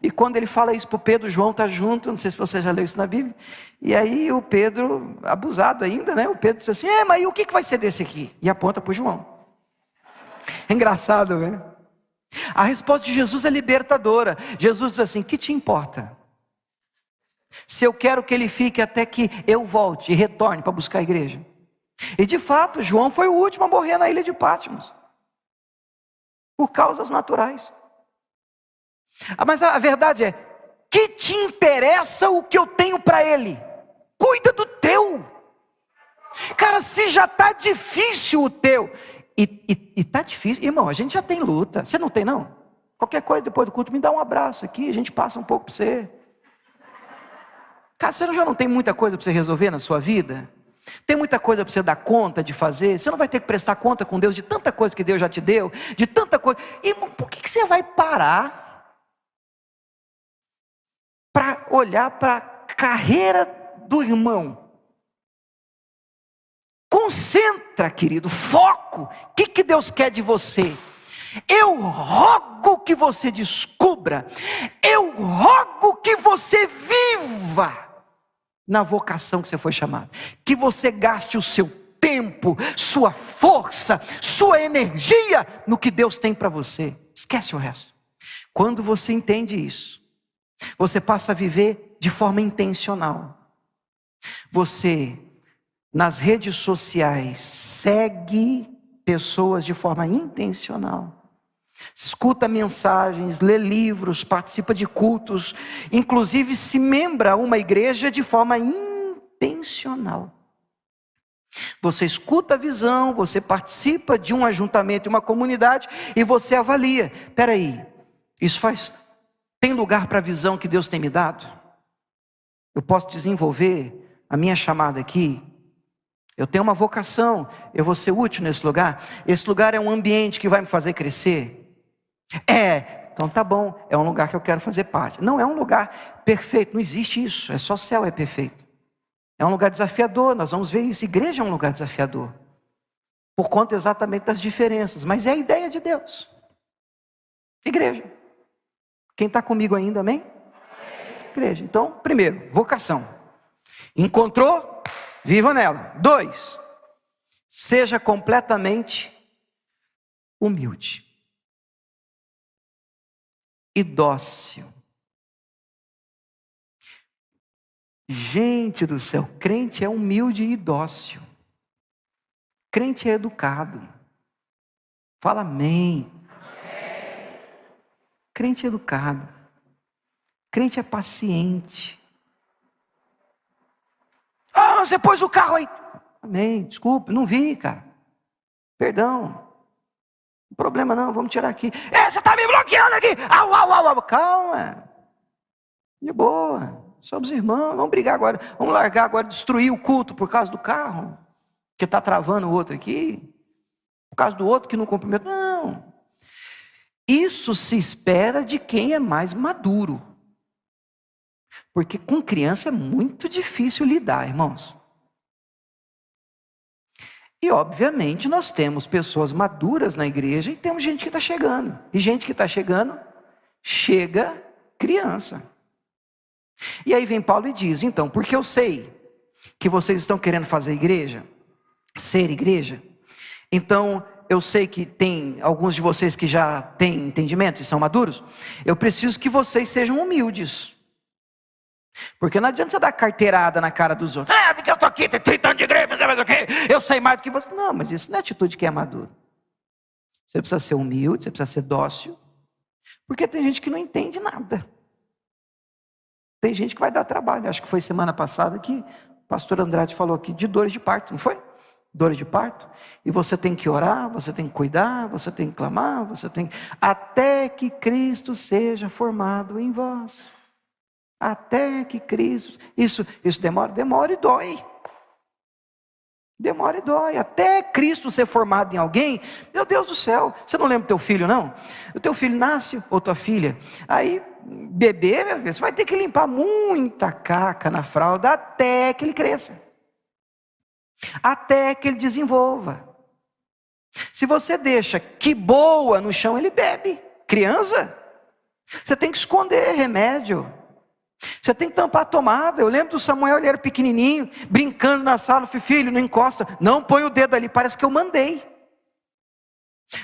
E quando ele fala isso para o Pedro, João está junto, não sei se você já leu isso na Bíblia, e aí o Pedro, abusado ainda, né? O Pedro diz assim: mas o que vai ser desse aqui? E aponta para o João. É engraçado, né? A resposta de Jesus é libertadora. Jesus diz assim: que te importa? Se eu quero que ele fique até que eu volte e retorne para buscar a igreja. E de fato, João foi o último a morrer na ilha de Patmos, por causas naturais. Mas a verdade é: que te interessa o que eu tenho para ele? Cuida do teu. Cara, se já está difícil o teu, e está difícil, irmão, a gente já tem luta. Você não tem, não? Qualquer coisa depois do culto, me dá um abraço aqui, a gente passa um pouco para você. Cara, você já não tem muita coisa para você resolver na sua vida? Tem muita coisa para você dar conta de fazer? Você não vai ter que prestar conta com Deus de tanta coisa que Deus já te deu? De tanta coisa. E por que você vai parar para olhar para a carreira do irmão? Concentra, querido, foco. O que Deus quer de você? Eu rogo que você descubra, eu rogo que você viva na vocação que você foi chamado, que você gaste o seu tempo, sua força, sua energia no que Deus tem para você. Esquece o resto. Quando você entende isso, você passa a viver de forma intencional. Você, nas redes sociais, segue pessoas de forma intencional. Escuta mensagens, lê livros, participa de cultos, inclusive se membra a uma igreja de forma intencional. Você escuta a visão, você participa de um ajuntamento, uma comunidade, e você avalia: peraí, tem lugar para a visão que Deus tem me dado? Eu posso desenvolver a minha chamada aqui? Eu tenho uma vocação, eu vou ser útil nesse lugar? Esse lugar é um ambiente que vai me fazer crescer? Então tá bom, é um lugar que eu quero fazer parte. Não é um lugar perfeito, não existe isso, é só céu é perfeito. É um lugar desafiador, nós vamos ver isso. Igreja é um lugar desafiador, por conta exatamente das diferenças, mas é a ideia de Deus. Igreja. Quem está comigo ainda, amém? Igreja. Então, primeiro, vocação. Encontrou? Viva nela. 2, seja completamente humilde e dócil. Gente do céu, crente é humilde e dócil. Crente é educado. Fala amém. Crente é educado. Crente é paciente. Você pôs o carro aí. Amém, desculpa, não vi, cara. Perdão. Não problema não, vamos tirar aqui. Você está me bloqueando aqui. Calma. De boa. Somos irmãos, vamos brigar agora. Vamos largar agora, destruir o culto por causa do carro, que está travando o outro aqui. Por causa do outro que não cumprimenta. Não. Isso se espera de quem é mais maduro. Porque com criança é muito difícil lidar, irmãos. E obviamente nós temos pessoas maduras na igreja e temos gente que está chegando. E gente que está chegando, chega criança. E aí vem Paulo e diz: então, porque eu sei que vocês estão querendo fazer igreja, ser igreja, então eu sei que tem alguns de vocês que já têm entendimento e são maduros, eu preciso que vocês sejam humildes. Porque não adianta você dar carteirada na cara dos outros. Porque eu estou aqui, tem 30 anos de igreja, eu sei mais do que você. Não, mas isso não é atitude de quem é maduro. Você precisa ser humilde, você precisa ser dócil. Porque tem gente que não entende nada. Tem gente que vai dar trabalho. Acho que foi semana passada que o pastor Andrade falou aqui de dores de parto, não foi? Dores de parto. E você tem que orar, você tem que cuidar, você tem que clamar, até que Cristo seja formado em vós. Até que Cristo... Isso demora e dói. Demora e dói. Até Cristo ser formado em alguém, meu Deus do céu, você não lembra do teu filho, não? O teu filho nasce, ou tua filha, aí bebê, meu filho, você vai ter que limpar muita caca na fralda até que ele cresça. Até que ele desenvolva. Se você deixa que boa no chão, ele bebe. Criança, você tem que esconder remédio. Você tem que tampar a tomada. Eu lembro do Samuel, ele era pequenininho, brincando na sala. Eu falei, filho, não encosta. Não põe o dedo ali, parece que eu mandei.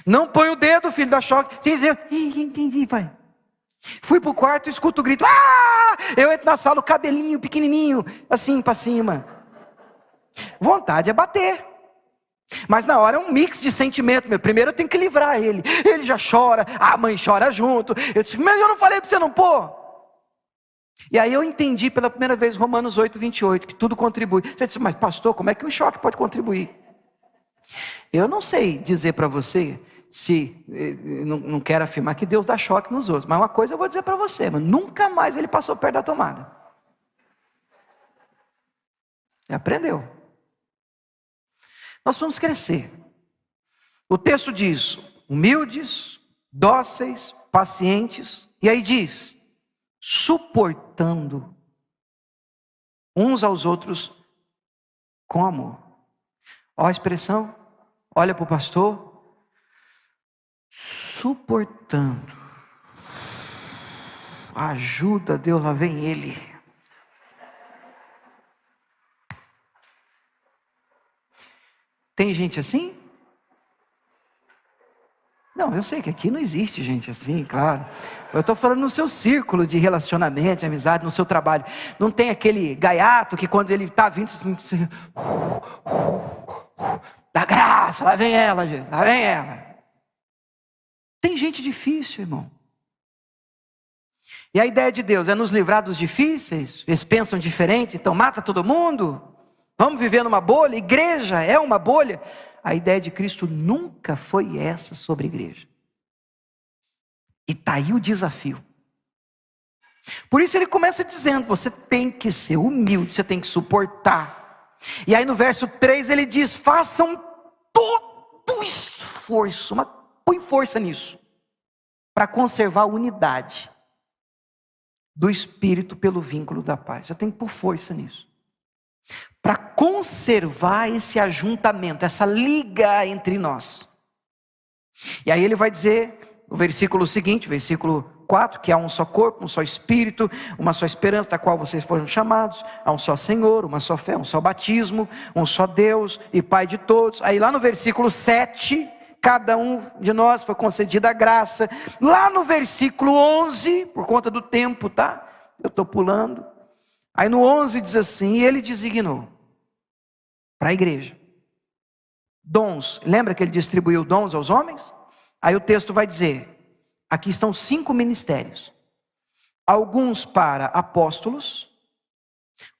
Não põe o dedo, filho, dá choque. Entendi, pai. Fui pro quarto e escuto o grito. Ah! Eu entro na sala, o cabelinho pequenininho, assim para cima. Vontade é bater. Mas na hora é um mix de sentimento, meu. Primeiro eu tenho que livrar ele. Ele já chora, a mãe chora junto. Eu disse, mas eu não falei para você não pôr. E aí eu entendi pela primeira vez Romanos 8:28, que tudo contribui. Você disse, mas pastor, como é que um choque pode contribuir? Eu não sei dizer para você, se não quero afirmar que Deus dá choque nos outros, mas uma coisa eu vou dizer para você, mas nunca mais ele passou perto da tomada. Ele aprendeu. Nós vamos crescer. O texto diz, humildes, dóceis, pacientes, e aí diz, suportando uns aos outros com amor. Olha a expressão, olha para o pastor, suportando, a ajuda de Deus, lá vem ele. Tem gente assim? Não, eu sei que aqui não existe gente assim, claro. Eu estou falando no seu círculo de relacionamento, de amizade, no seu trabalho. Não tem aquele gaiato que quando ele está vindo, você... dá graça, lá vem ela, gente, lá vem ela. Tem gente difícil, irmão. E a ideia de Deus é nos livrar dos difíceis. Eles pensam diferente, então mata todo mundo. Vamos viver numa bolha, igreja é uma bolha. A ideia de Cristo nunca foi essa sobre a igreja. E está aí o desafio. Por isso ele começa dizendo, você tem que ser humilde, você tem que suportar. E aí no verso 3 ele diz, façam todo esforço, mas põe força nisso, para conservar a unidade do Espírito pelo vínculo da paz. Você tem que pôr força nisso. Para conservar esse ajuntamento, essa liga entre nós. E aí ele vai dizer, no versículo seguinte, versículo 4, que há um só corpo, um só Espírito, uma só esperança, da qual vocês foram chamados, há um só Senhor, uma só fé, um só batismo, um só Deus e Pai de todos. Aí lá no versículo 7, cada um de nós foi concedida a graça. Lá no versículo 11, por conta do tempo, tá? Eu estou pulando. Aí no 11 diz assim, e ele designou para a igreja dons. Lembra que ele distribuiu dons aos homens? Aí o texto vai dizer, aqui estão 5 ministérios. Alguns para apóstolos,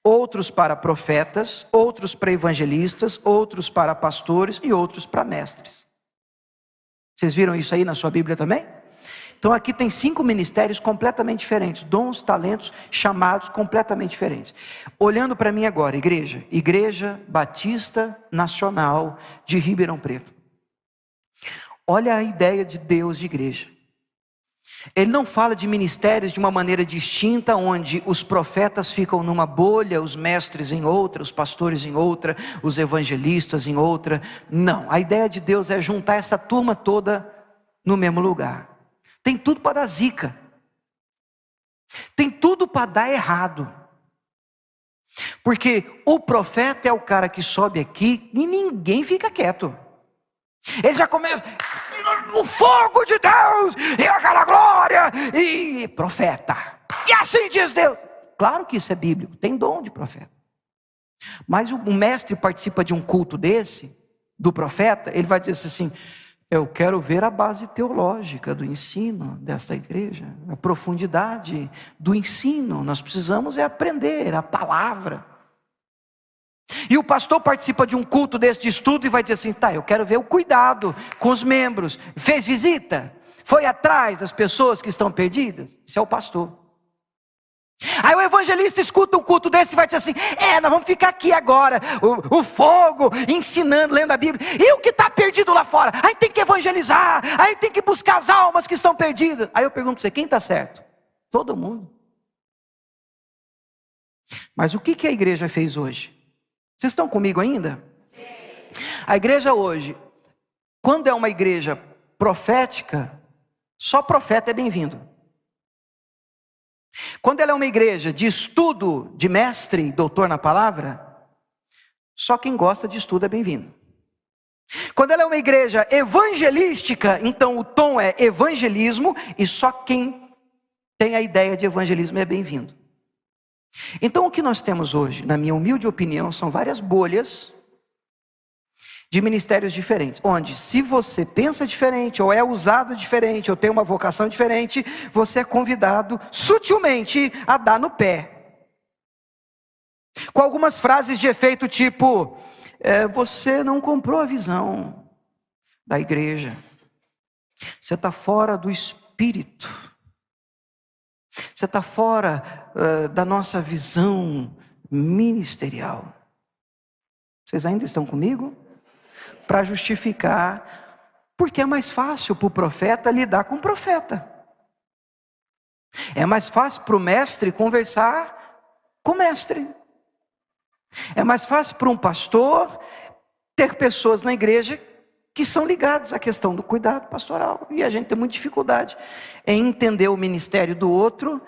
outros para profetas, outros para evangelistas, outros para pastores e outros para mestres. Vocês viram isso aí na sua Bíblia também? Então aqui tem 5 ministérios completamente diferentes, dons, talentos, chamados completamente diferentes. Olhando para mim agora, Igreja Batista Nacional de Ribeirão Preto. Olha a ideia de Deus de igreja. Ele não fala de ministérios de uma maneira distinta, onde os profetas ficam numa bolha, os mestres em outra, os pastores em outra, os evangelistas em outra. Não, a ideia de Deus é juntar essa turma toda no mesmo lugar. Tem tudo para dar zica. Tem tudo para dar errado. Porque o profeta é o cara que sobe aqui e ninguém fica quieto. Ele já começa, o fogo de Deus, e aquela glória, e profeta. E assim diz Deus. Claro que isso é bíblico, tem dom de profeta. Mas o mestre participa de um culto desse, do profeta, ele vai dizer assim, eu quero ver a base teológica do ensino desta igreja, a profundidade do ensino, nós precisamos aprender a palavra. E o pastor participa de um culto desse de estudo e vai dizer assim, tá, eu quero ver o cuidado com os membros, fez visita, foi atrás das pessoas que estão perdidas, isso é o pastor. Aí o evangelista escuta um culto desse e vai dizer assim, nós vamos ficar aqui agora, o fogo, ensinando, lendo a Bíblia, e o que está perdido lá fora? Aí tem que evangelizar, aí tem que buscar as almas que estão perdidas. Aí eu pergunto para você, quem está certo? Todo mundo. Mas o que a igreja fez hoje? Vocês estão comigo ainda? A igreja hoje, quando é uma igreja profética, só profeta é bem-vindo. Quando ela é uma igreja de estudo, de mestre, doutor na palavra, só quem gosta de estudo é bem-vindo. Quando ela é uma igreja evangelística, então o tom é evangelismo, e só quem tem a ideia de evangelismo é bem-vindo. Então o que nós temos hoje, na minha humilde opinião, são várias bolhas de ministérios diferentes, onde se você pensa diferente, ou é usado diferente, ou tem uma vocação diferente, você é convidado sutilmente a dar no pé, com algumas frases de efeito tipo, você não comprou a visão da igreja, você está fora do espírito, você está fora da nossa visão ministerial. Vocês ainda estão comigo? Para justificar, porque é mais fácil para o profeta lidar com o profeta. É mais fácil para o mestre conversar com o mestre. É mais fácil para um pastor ter pessoas na igreja que são ligadas à questão do cuidado pastoral. E a gente tem muita dificuldade em entender o ministério do outro,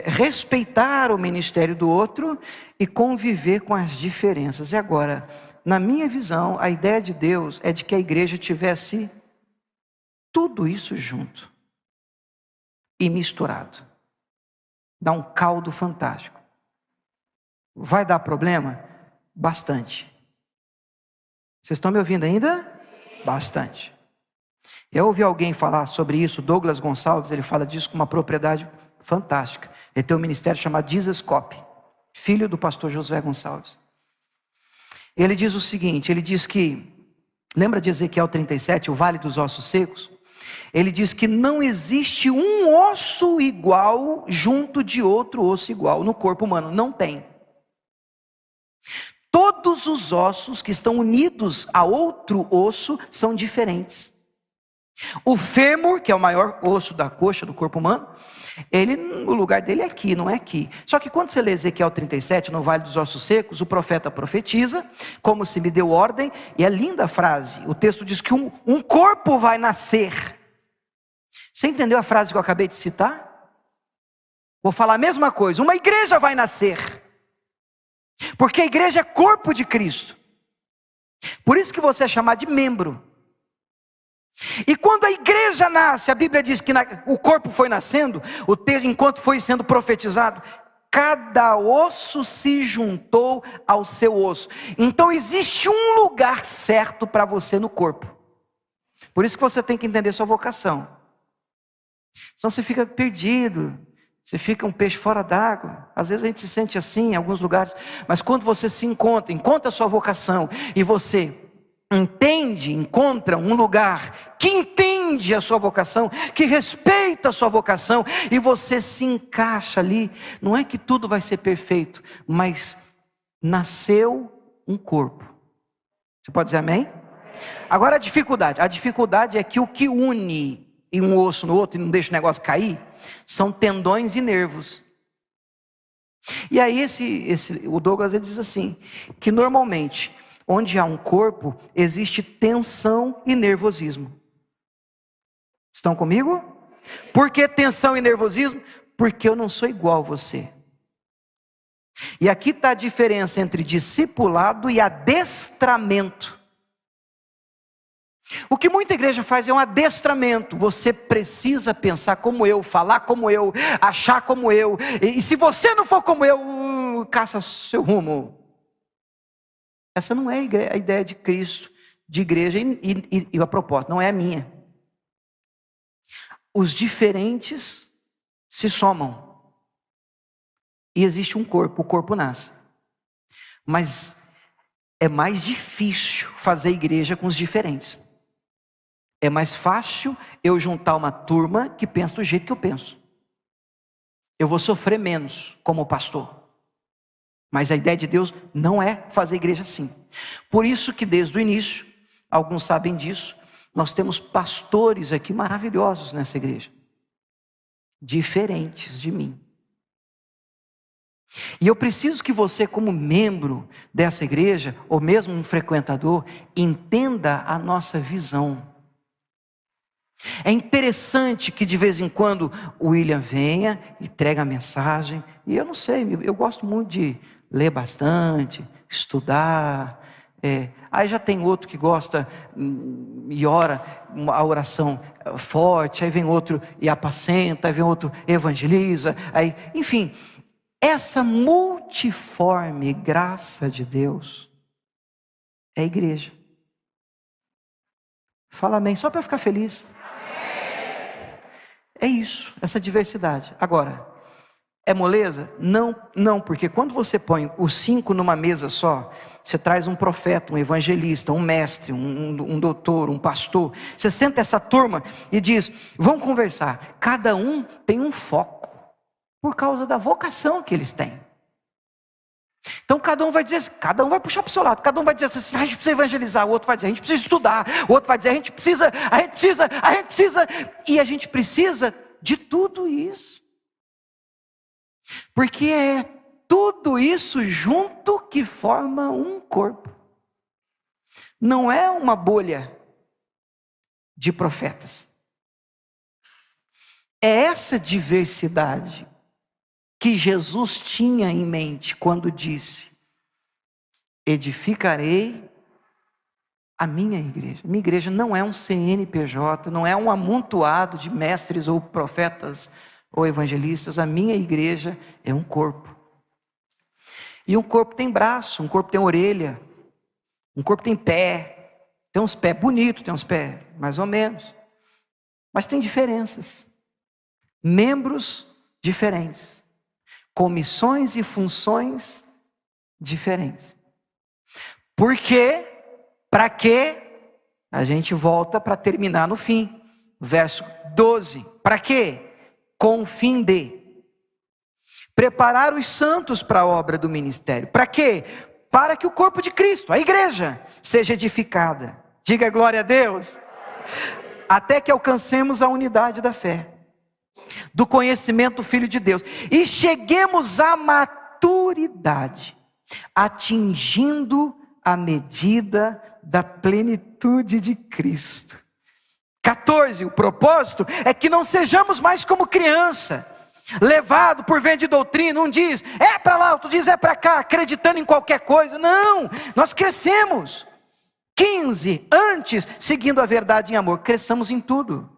respeitar o ministério do outro e conviver com as diferenças. E agora, na minha visão, a ideia de Deus é de que a igreja tivesse tudo isso junto e misturado. Dá um caldo fantástico. Vai dar problema? Bastante. Vocês estão me ouvindo ainda? Bastante. Eu ouvi alguém falar sobre isso, Douglas Gonçalves, ele fala disso com uma propriedade fantástica. Ele tem um ministério chamado Jesus Cop, filho do pastor Josué Gonçalves. Ele diz o seguinte, ele diz que, lembra de Ezequiel 37, o vale dos ossos secos? Ele diz que não existe um osso igual junto de outro osso igual no corpo humano, não tem. Todos os ossos que estão unidos a outro osso são diferentes. O fêmur, que é o maior osso da coxa do corpo humano, o lugar dele é aqui, não é aqui. Só que quando você lê Ezequiel 37, no Vale dos Ossos Secos, o profeta profetiza, como se me deu ordem, e é linda a frase, o texto diz que um corpo vai nascer. Você entendeu a frase que eu acabei de citar? Vou falar a mesma coisa, uma igreja vai nascer, porque a igreja é corpo de Cristo, por isso que você é chamado de membro. E quando a igreja nasce, a Bíblia diz que o corpo foi nascendo, o texto, enquanto foi sendo profetizado, cada osso se juntou ao seu osso. Então existe um lugar certo para você no corpo. Por isso que você tem que entender sua vocação. Senão você fica perdido, você fica um peixe fora d'água. Às vezes a gente se sente assim em alguns lugares, mas quando você se encontra a sua vocação, e você encontra um lugar que entende a sua vocação, que respeita a sua vocação, e você se encaixa ali, não é que tudo vai ser perfeito, mas nasceu um corpo. Você pode dizer amém? Agora a dificuldade é que o que une um osso no outro e não deixa o negócio cair, são tendões e nervos. E aí o Douglas ele diz assim, que normalmente onde há um corpo, existe tensão e nervosismo. Estão comigo? Por que tensão e nervosismo? Porque eu não sou igual a você. E aqui está a diferença entre discipulado e adestramento. O que muita igreja faz é um adestramento. Você precisa pensar como eu, falar como eu, achar como eu. E se você não for como eu, caça seu rumo. Essa não é a ideia de Cristo, de igreja, e a proposta, não é a minha. Os diferentes se somam. E existe um corpo, o corpo nasce. Mas é mais difícil fazer igreja com os diferentes. É mais fácil eu juntar uma turma que pensa do jeito que eu penso. Eu vou sofrer menos como pastor. Mas a ideia de Deus não é fazer igreja assim. Por isso que desde o início, alguns sabem disso, nós temos pastores aqui maravilhosos nessa igreja. diferentes de mim. E eu preciso que você, como membro dessa igreja, ou mesmo um frequentador, entenda a nossa visão. É interessante que de vez em quando o William venha e traga a mensagem, e eu não sei, eu gosto muito de ler bastante, estudar, aí já tem outro que gosta e ora, a oração forte, aí vem outro e apacenta, aí vem outro evangeliza, aí, enfim, essa multiforme graça de Deus é a igreja. Fala amém, só para ficar feliz. É isso, essa diversidade. Agora, é moleza? Não, porque quando você põe os 5 numa mesa só, você traz um profeta, um evangelista, um mestre, um doutor, um pastor, você senta essa turma e diz, vamos conversar, cada um tem um foco, por causa da vocação que eles têm. Então cada um vai dizer, cada um vai puxar para o seu lado, cada um vai dizer assim, a gente precisa evangelizar, o outro vai dizer, a gente precisa estudar, o outro vai dizer, a gente precisa, e a gente precisa de tudo isso, porque é tudo isso junto que forma um corpo, não é uma bolha de profetas, é essa diversidade que Jesus tinha em mente quando disse, edificarei a minha igreja. Minha igreja não é um CNPJ, não é um amontoado de mestres ou profetas ou evangelistas, a minha igreja é um corpo. E um corpo tem braço, um corpo tem orelha, um corpo tem pé, tem uns pés bonitos, tem uns pés mais ou menos, mas tem diferenças, membros diferentes, comissões e funções diferentes. Por quê? Para quê? A gente volta para terminar no fim. Verso 12. Para quê? Com o fim de preparar os santos para a obra do ministério. Para quê? Para que o corpo de Cristo, a igreja, seja edificada. Diga glória a Deus. Até que alcancemos a unidade da fé, do conhecimento do Filho de Deus, e cheguemos à maturidade, atingindo a medida da plenitude de Cristo. 14, o propósito é que não sejamos mais como criança, levado por vento de doutrina, um diz, é para lá, outro diz, é para cá, acreditando em qualquer coisa. Não, nós crescemos. 15, antes, seguindo a verdade em amor, cresçamos em tudo.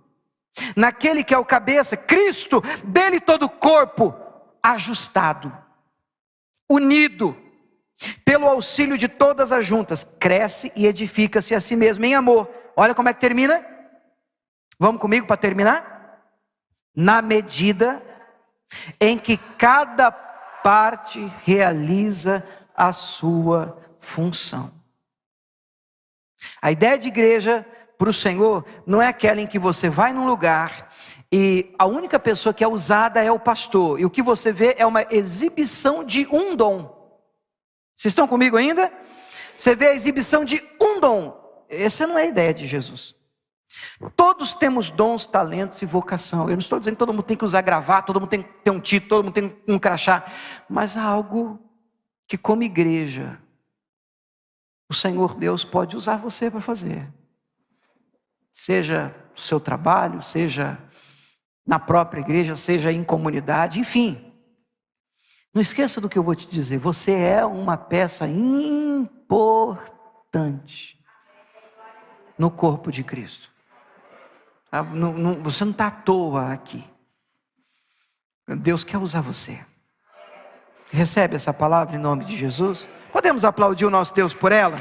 Naquele que é o cabeça, Cristo, dele todo o corpo, ajustado, unido, pelo auxílio de todas as juntas, cresce e edifica-se a si mesmo em amor. Olha como é que termina. Vamos comigo para terminar? Na medida em que cada parte realiza a sua função. A ideia de igreja para o Senhor não é aquela em que você vai num lugar e a única pessoa que é usada é o pastor, e o que você vê é uma exibição de um dom. Vocês estão comigo ainda? Você vê a exibição de um dom. Essa não é a ideia de Jesus. Todos temos dons, talentos e vocação. Eu não estou dizendo que todo mundo tem que usar gravata, todo mundo tem que ter um título, todo mundo tem um crachá, mas há algo que como igreja o Senhor Deus pode usar você para fazer. Seja no seu trabalho, seja na própria igreja, seja em comunidade, enfim. Não esqueça do que eu vou te dizer, você é uma peça importante no corpo de Cristo. Você não está à toa aqui. Deus quer usar você. Recebe essa palavra em nome de Jesus? Podemos aplaudir o nosso Deus por ela?